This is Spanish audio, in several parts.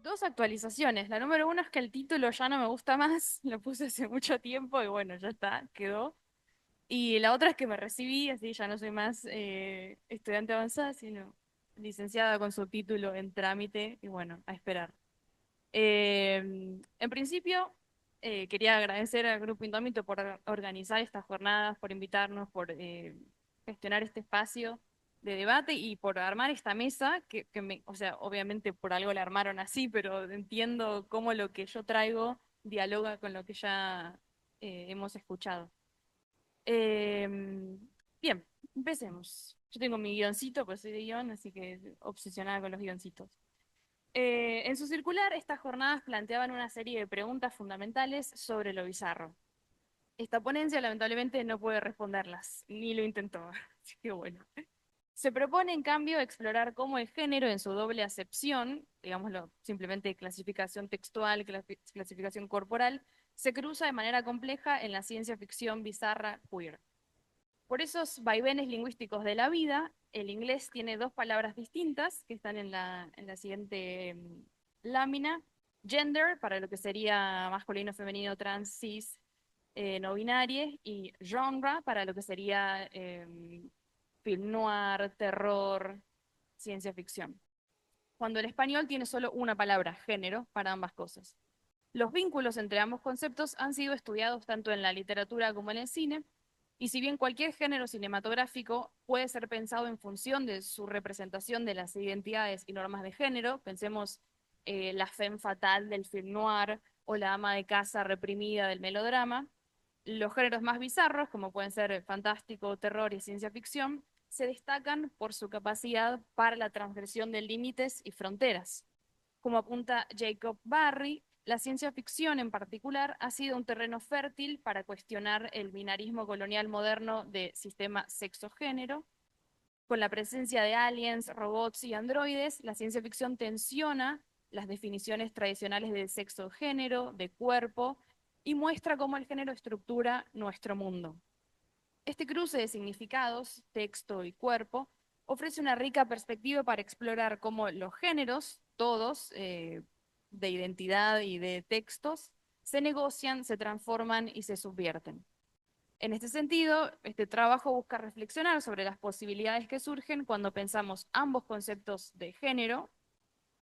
Dos actualizaciones. La número uno es que el título ya no me gusta más, lo puse hace mucho tiempo y bueno, ya está, quedó. Y la otra es que me recibí, así ya no soy más estudiante avanzada, sino licenciada con su título en trámite y bueno, a esperar. En principio, quería agradecer al Grupo Indómito por organizar estas jornadas, por invitarnos, por gestionar este espacio de debate y por armar esta mesa, o sea, obviamente por algo la armaron así, pero entiendo cómo lo que yo traigo dialoga con lo que ya hemos escuchado. Bien, empecemos. Yo tengo mi guioncito, pues soy de guión, así que obsesionada con los guioncitos. En su circular, estas jornadas planteaban una serie de preguntas fundamentales sobre lo bizarro. Esta ponencia lamentablemente no puede responderlas, ni lo intentó, así que bueno. Se propone, en cambio, explorar cómo el género en su doble acepción, digámoslo, simplemente clasificación textual, clasificación corporal, se cruza de manera compleja en la ciencia ficción bizarra queer. Por esos vaivenes lingüísticos de la vida, el inglés tiene dos palabras distintas que están en la siguiente lámina. Gender, para lo que sería masculino, femenino, trans, cis, no binario, y genre, para lo que sería film noir, terror, ciencia ficción. Cuando el español tiene solo una palabra, género, para ambas cosas. Los vínculos entre ambos conceptos han sido estudiados tanto en la literatura como en el cine, y si bien cualquier género cinematográfico puede ser pensado en función de su representación de las identidades y normas de género, pensemos la femme fatale del film noir o la ama de casa reprimida del melodrama, los géneros más bizarros, como pueden ser fantástico, terror y ciencia ficción, se destacan por su capacidad para la transgresión de límites y fronteras. Como apunta Jacob Barry, la ciencia ficción en particular ha sido un terreno fértil para cuestionar el binarismo colonial moderno de sistema sexo-género. Con la presencia de aliens, robots y androides, la ciencia ficción tensiona las definiciones tradicionales de sexo-género, de cuerpo, y muestra cómo el género estructura nuestro mundo. Este cruce de significados, texto y cuerpo, ofrece una rica perspectiva para explorar cómo los géneros, todos, de identidad y de textos, se negocian, se transforman y se subvierten. En este sentido, este trabajo busca reflexionar sobre las posibilidades que surgen cuando pensamos ambos conceptos de género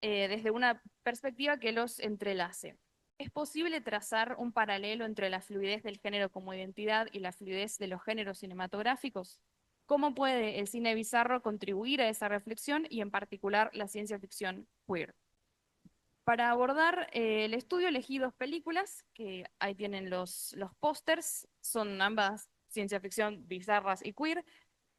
desde una perspectiva que los entrelace. ¿Es posible trazar un paralelo entre la fluidez del género como identidad y la fluidez de los géneros cinematográficos? ¿Cómo puede el cine bizarro contribuir a esa reflexión y en particular la ciencia ficción queer? Para abordar el estudio elegí dos películas, que ahí tienen los pósters, son ambas ciencia ficción bizarras y queer.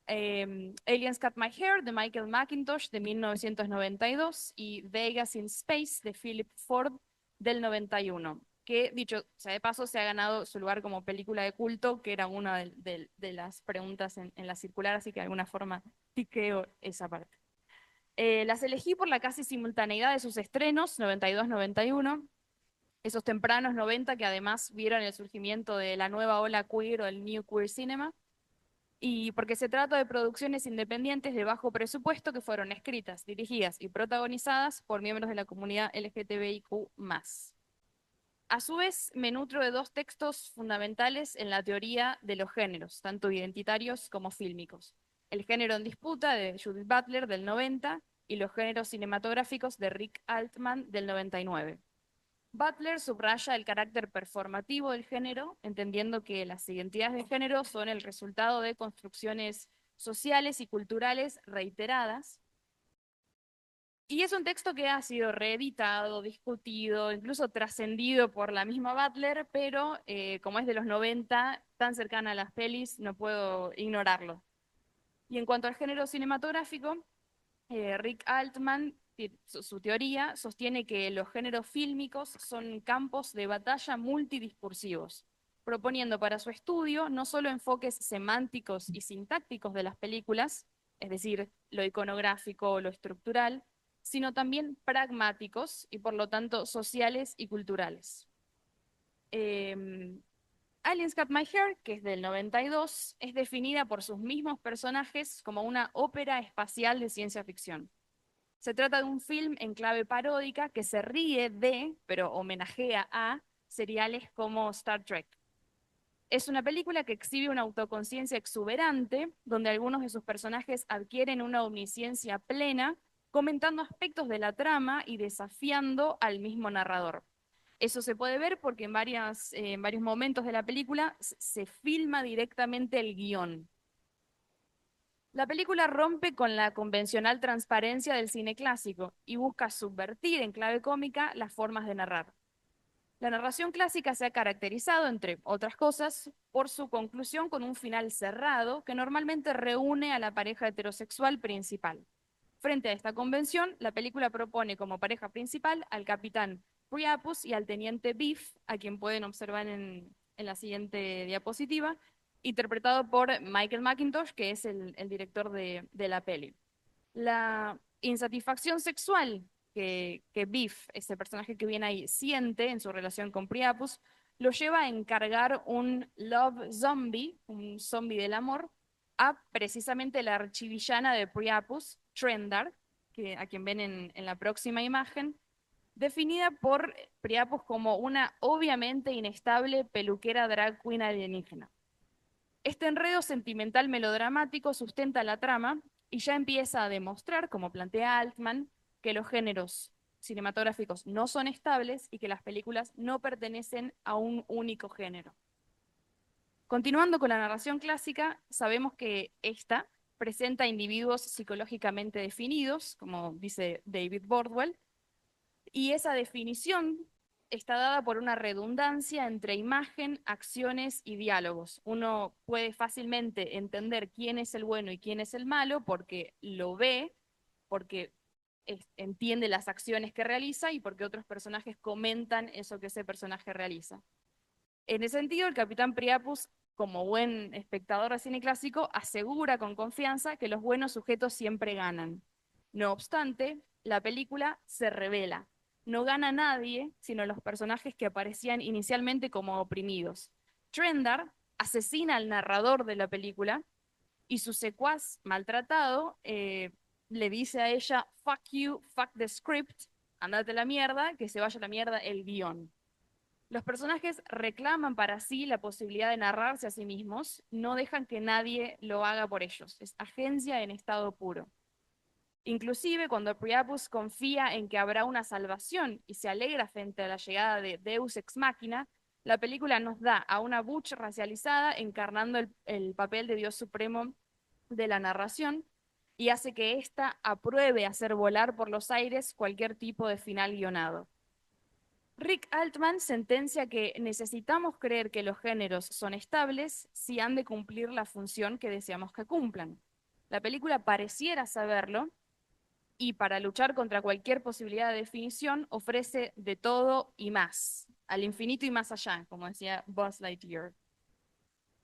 Aliens Cut My Hair de Michael McIntosh de 1992 y Vegas in Space de Philip Ford del 91, que dicho sea de paso se ha ganado su lugar como película de culto, que era una de las preguntas en la circular, así que de alguna forma tiqueo esa parte. Las elegí por la casi simultaneidad de sus estrenos, 92-91, esos tempranos 90 que además vieron el surgimiento de la nueva ola queer o el New Queer Cinema, y porque se trata de producciones independientes de bajo presupuesto que fueron escritas, dirigidas y protagonizadas por miembros de la comunidad LGTBIQ+. A su vez, me nutro de dos textos fundamentales en la teoría de los géneros, tanto identitarios como fílmicos. El género en disputa de Judith Butler del 90 y los géneros cinematográficos de Rick Altman del 99. Butler subraya el carácter performativo del género, entendiendo que las identidades de género son el resultado de construcciones sociales y culturales reiteradas. Y es un texto que ha sido reeditado, discutido, incluso trascendido por la misma Butler, pero como es de los 90, tan cercana a las pelis, no puedo ignorarlo. Y en cuanto al género cinematográfico, Rick Altman, su teoría, sostiene que los géneros fílmicos son campos de batalla multidiscursivos, proponiendo para su estudio no solo enfoques semánticos y sintácticos de las películas, es decir, lo iconográfico o lo estructural, sino también pragmáticos y por lo tanto sociales y culturales. Eh, Aliens Cut My Hair, que es del 92, es definida por sus mismos personajes como una ópera espacial de ciencia ficción. Se trata de un film en clave paródica que se ríe de, pero homenajea a, seriales como Star Trek. Es una película que exhibe una autoconciencia exuberante, donde algunos de sus personajes adquieren una omnisciencia plena, comentando aspectos de la trama y desafiando al mismo narrador. Eso se puede ver porque en varios momentos de la película se filma directamente el guión. La película rompe con la convencional transparencia del cine clásico y busca subvertir en clave cómica las formas de narrar. La narración clásica se ha caracterizado, entre otras cosas, por su conclusión con un final cerrado que normalmente reúne a la pareja heterosexual principal. Frente a esta convención, la película propone como pareja principal al capitán Priapus y al teniente Biff, a quien pueden observar en la siguiente diapositiva, interpretado por Michael McIntosh, que es el director de la peli. La insatisfacción sexual que Biff, ese personaje que viene ahí, siente en su relación con Priapus, lo lleva a encargar un love zombie, un zombie del amor, a precisamente la archivillana de Priapus, Trendar, a quien ven en la próxima imagen, definida por Priapus como una obviamente inestable peluquera drag queen alienígena. Este enredo sentimental melodramático sustenta la trama y ya empieza a demostrar, como plantea Altman, que los géneros cinematográficos no son estables y que las películas no pertenecen a un único género. Continuando con la narración clásica, sabemos que esta presenta individuos psicológicamente definidos, como dice David Bordwell, y esa definición está dada por una redundancia entre imagen, acciones y diálogos. Uno puede fácilmente entender quién es el bueno y quién es el malo porque lo ve, porque entiende las acciones que realiza y porque otros personajes comentan eso que ese personaje realiza. En ese sentido, el capitán Priapus, como buen espectador de cine clásico, asegura con confianza que los buenos sujetos siempre ganan. No obstante, la película se revela. No gana nadie, sino los personajes que aparecían inicialmente como oprimidos. Trendar asesina al narrador de la película y su secuaz maltratado le dice a ella, fuck you, fuck the script, andate a la mierda, que se vaya a la mierda el guión. Los personajes reclaman para sí la posibilidad de narrarse a sí mismos, no dejan que nadie lo haga por ellos. Es agencia en estado puro. Inclusive cuando Priapus confía en que habrá una salvación y se alegra frente a la llegada de Deus Ex Machina, la película nos da a una Butch racializada encarnando el papel de Dios supremo de la narración y hace que ésta apruebe hacer volar por los aires cualquier tipo de final guionado. Rick Altman sentencia que necesitamos creer que los géneros son estables si han de cumplir la función que deseamos que cumplan. La película pareciera saberlo y para luchar contra cualquier posibilidad de definición ofrece de todo y más, al infinito y más allá, como decía Buzz Lightyear.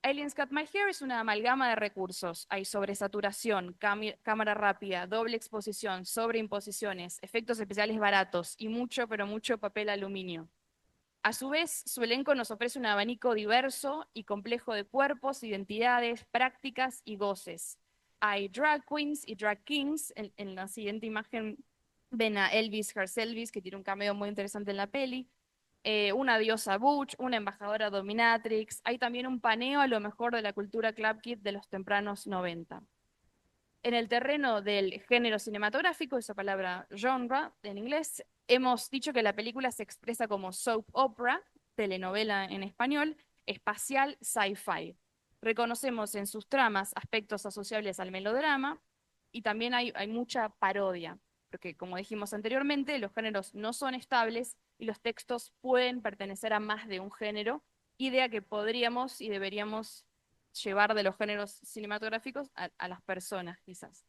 Aliens Cut My Hair es una amalgama de recursos. Hay sobresaturación, cámara rápida, doble exposición, sobreimposiciones, efectos especiales baratos y mucho, pero mucho papel aluminio. A su vez, su elenco nos ofrece un abanico diverso y complejo de cuerpos, identidades, prácticas y goces. Hay drag queens y drag kings. En la siguiente imagen ven a Elvis Herselvis, que tiene un cameo muy interesante en la peli. Una diosa butch, una embajadora dominatrix. Hay también un paneo a lo mejor de la cultura club kid de los tempranos 90. En el terreno del género cinematográfico, esa palabra genre en inglés, hemos dicho que la película se expresa como soap opera, telenovela en español, espacial, sci-fi. Reconocemos en sus tramas aspectos asociables al melodrama y también hay mucha parodia, porque como dijimos anteriormente, los géneros no son estables y los textos pueden pertenecer a más de un género, idea que podríamos y deberíamos llevar de los géneros cinematográficos a las personas, quizás.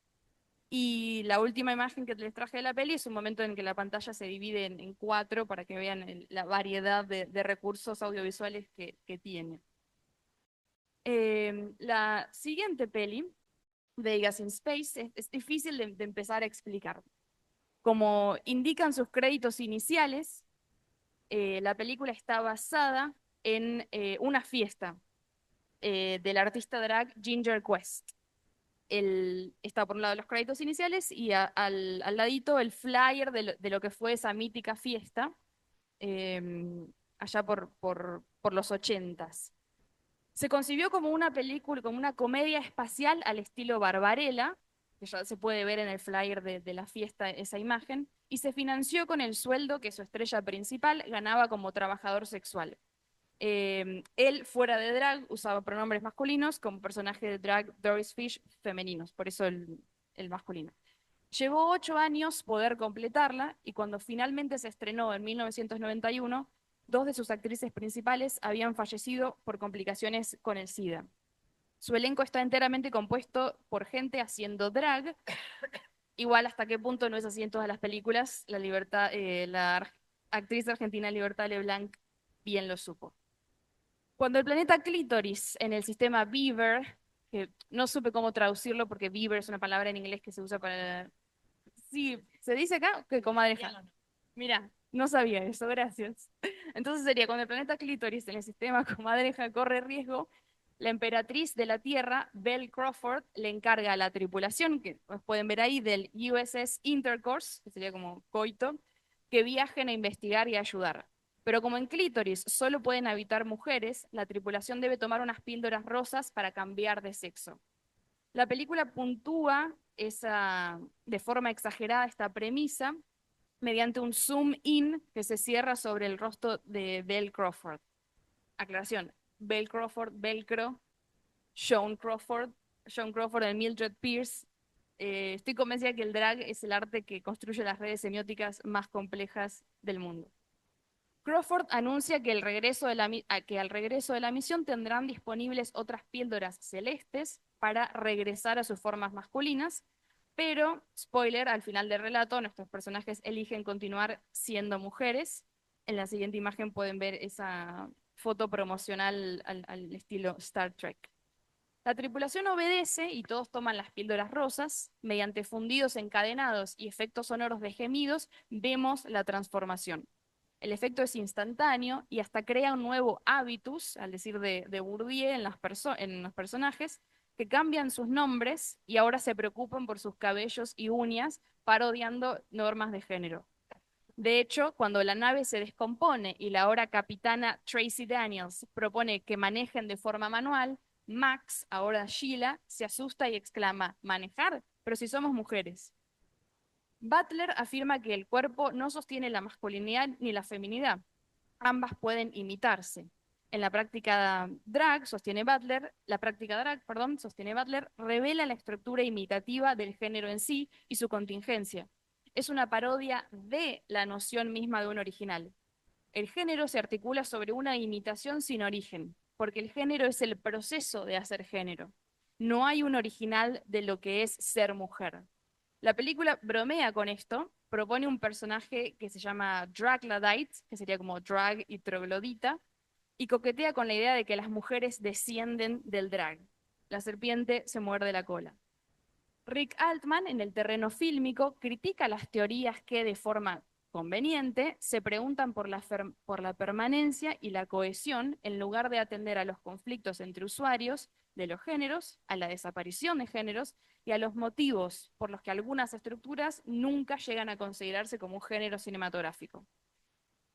Y la última imagen que les traje de la peli es un momento en que la pantalla se divide en cuatro para que vean la variedad de recursos audiovisuales que tiene. La siguiente peli, Vegas in Space, es difícil de empezar a explicar. Como indican sus créditos iniciales, la película está basada en una fiesta del artista drag Ginger Quest. está por un lado los créditos iniciales y al ladito el flyer de lo que fue esa mítica fiesta eh, allá por los ochentas. Se concibió como una película, como una comedia espacial al estilo Barbarella, que ya se puede ver en el flyer de la fiesta esa imagen, y se financió con el sueldo que su estrella principal ganaba como trabajador sexual. Él, fuera de drag, usaba pronombres masculinos como personaje de drag Doris Fish femeninos, por eso el masculino. Llevó 8 años poder completarla y cuando finalmente se estrenó en 1991, dos de sus actrices principales habían fallecido por complicaciones con el SIDA. Su elenco está enteramente compuesto por gente haciendo drag, igual hasta qué punto no es así en todas las películas, la actriz argentina Libertad Leblanc bien lo supo. Cuando el planeta Clítoris en el sistema Beaver, que no supe cómo traducirlo porque Beaver es una palabra en inglés que se usa para... Sí, se dice acá que comadreja. Mira, no sabía eso, gracias. Entonces sería cuando el planeta Clítoris en el sistema comadreja corre riesgo, la emperatriz de la Tierra, Belle Crawford, le encarga a la tripulación, que pueden ver ahí, del USS Intercourse, que sería como coito, que viajen a investigar y a ayudar. Pero como en Clítoris solo pueden habitar mujeres, la tripulación debe tomar unas píldoras rosas para cambiar de sexo. La película puntúa de forma exagerada esta premisa mediante un zoom in que se cierra sobre el rostro de Belle Crawford. Aclaración, Belle Crawford, Velcro, Sean Crawford de Mildred Pierce. Estoy convencida que el drag es el arte que construye las redes semióticas más complejas del mundo. Crawford anuncia que, que al regreso de la misión tendrán disponibles otras píldoras celestes para regresar a sus formas masculinas, pero, spoiler, al final del relato nuestros personajes eligen continuar siendo mujeres. En la siguiente imagen pueden ver esa foto promocional al estilo Star Trek. La tripulación obedece y todos toman las píldoras rosas. Mediante fundidos encadenados y efectos sonoros de gemidos, vemos la transformación. El efecto es instantáneo y hasta crea un nuevo hábitus, al decir de Bourdieu, en los personajes, que cambian sus nombres y ahora se preocupan por sus cabellos y uñas, parodiando normas de género. De hecho, cuando la nave se descompone y la ahora capitana Tracy Daniels propone que manejen de forma manual, Max, ahora Sheila, se asusta y exclama: ¿manejar? Pero si somos mujeres. Butler afirma que el cuerpo no sostiene la masculinidad ni la feminidad. Ambas pueden imitarse. En la práctica drag, sostiene Butler, revela la estructura imitativa del género en sí y su contingencia. Es una parodia de la noción misma de un original. El género se articula sobre una imitación sin origen, porque el género es el proceso de hacer género. No hay un original de lo que es ser mujer. La película bromea con esto, propone un personaje que se llama Dragladite, que sería como drag y troglodita, y coquetea con la idea de que las mujeres descienden del drag. La serpiente se muerde la cola. Rick Altman, en el terreno fílmico, critica las teorías que, de forma conveniente, se preguntan por la permanencia y la cohesión en lugar de atender a los conflictos entre usuarios de los géneros, a la desaparición de géneros y a los motivos por los que algunas estructuras nunca llegan a considerarse como un género cinematográfico.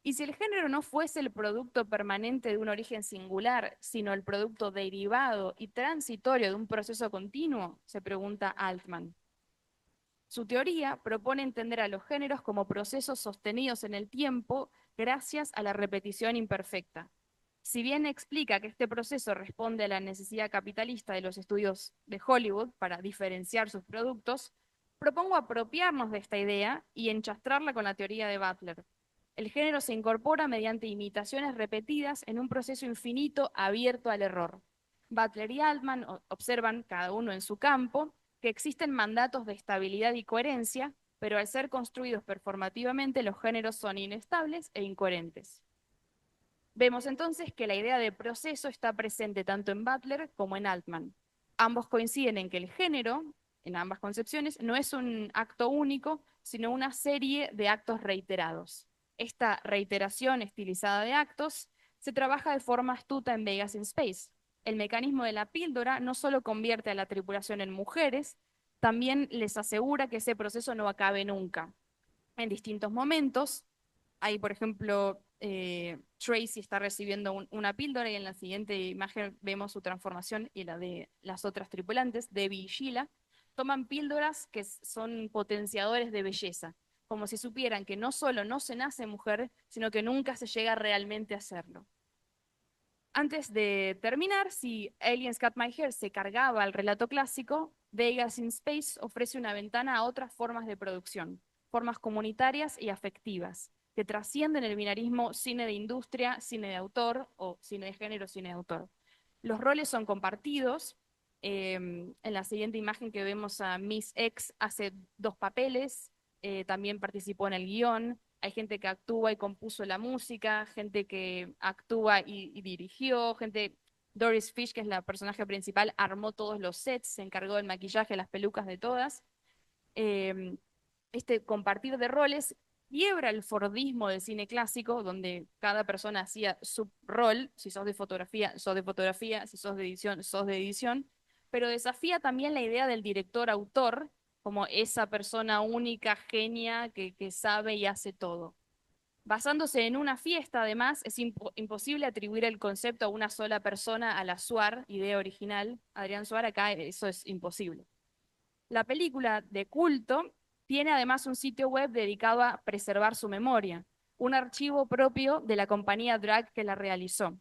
Y si el género no fuese el producto permanente de un origen singular, sino el producto derivado y transitorio de un proceso continuo, se pregunta Altman. Su teoría propone entender a los géneros como procesos sostenidos en el tiempo gracias a la repetición imperfecta. Si bien explica que este proceso responde a la necesidad capitalista de los estudios de Hollywood para diferenciar sus productos, propongo apropiarnos de esta idea y enchastrarla con la teoría de Butler. El género se incorpora mediante imitaciones repetidas en un proceso infinito abierto al error. Butler y Altman observan, cada uno en su campo, que existen mandatos de estabilidad y coherencia, pero al ser construidos performativamente, los géneros son inestables e incoherentes. Vemos entonces que la idea de proceso está presente tanto en Butler como en Altman. Ambos coinciden en que el género, en ambas concepciones, no es un acto único, sino una serie de actos reiterados. Esta reiteración estilizada de actos se trabaja de forma astuta en Vegas in Space. El mecanismo de la píldora no solo convierte a la tripulación en mujeres, también les asegura que ese proceso no acabe nunca. En distintos momentos, hay, por ejemplo, Tracy está recibiendo una píldora y en la siguiente imagen vemos su transformación y la de las otras tripulantes, Debbie y Sheila, toman píldoras que son potenciadores de belleza, como si supieran que no solo no se nace mujer, sino que nunca se llega realmente a hacerlo. Antes de terminar, si Aliens Cut My Hair se cargaba al relato clásico, Vegas in Space ofrece una ventana a otras formas de producción, formas comunitarias y afectivas, que trascienden el binarismo cine de industria, cine de autor o cine de género, cine de autor. Los roles son compartidos. En la siguiente imagen que vemos a Miss X hace dos papeles, también participó en el guión. Hay gente que actúa y compuso la música, gente que actúa y dirigió, gente... Doris Fish, que es la personaje principal, armó todos los sets, se encargó del maquillaje, las pelucas de todas. Eh, este compartir de roles quiebra el Fordismo del cine clásico, donde cada persona hacía su rol, si sos de fotografía, sos de fotografía, si sos de edición, sos de edición, pero desafía también la idea del director-autor como esa persona única, genia, que sabe y hace todo. Basándose en una fiesta, además, es imposible atribuir el concepto a una sola persona, a la Suar, idea original. Adrián Suar, acá eso es imposible. La película de culto tiene además un sitio web dedicado a preservar su memoria, un archivo propio de la compañía Drag que la realizó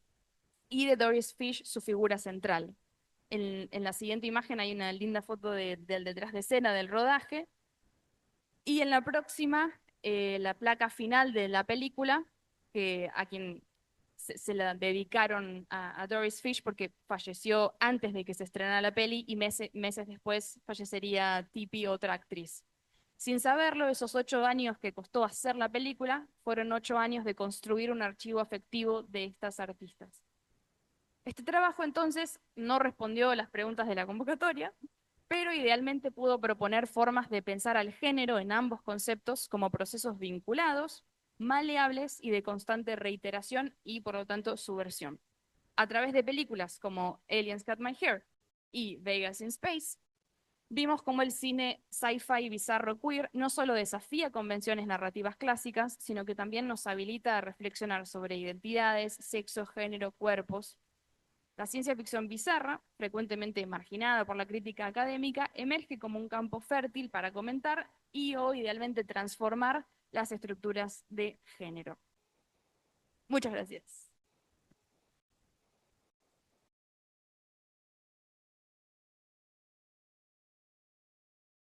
y de Doris Fish, su figura central. En la siguiente imagen hay una linda foto del detrás de escena del rodaje y en la próxima, la placa final de la película, que a quien se la dedicaron a Doris Fish porque falleció antes de que se estrenara la peli y meses después fallecería Tippi, otra actriz. Sin saberlo, esos 8 años que costó hacer la película fueron 8 años de construir un archivo afectivo de estas artistas. Este trabajo entonces no respondió a las preguntas de la convocatoria, pero idealmente pudo proponer formas de pensar al género en ambos conceptos como procesos vinculados, maleables y de constante reiteración y por lo tanto subversión. A través de películas como Aliens Cut My Hair y Vegas in Space, vimos cómo el cine sci-fi bizarro queer no solo desafía convenciones narrativas clásicas, sino que también nos habilita a reflexionar sobre identidades, sexo, género, cuerpos. La ciencia ficción bizarra, frecuentemente marginada por la crítica académica, emerge como un campo fértil para comentar y o idealmente transformar las estructuras de género. Muchas gracias.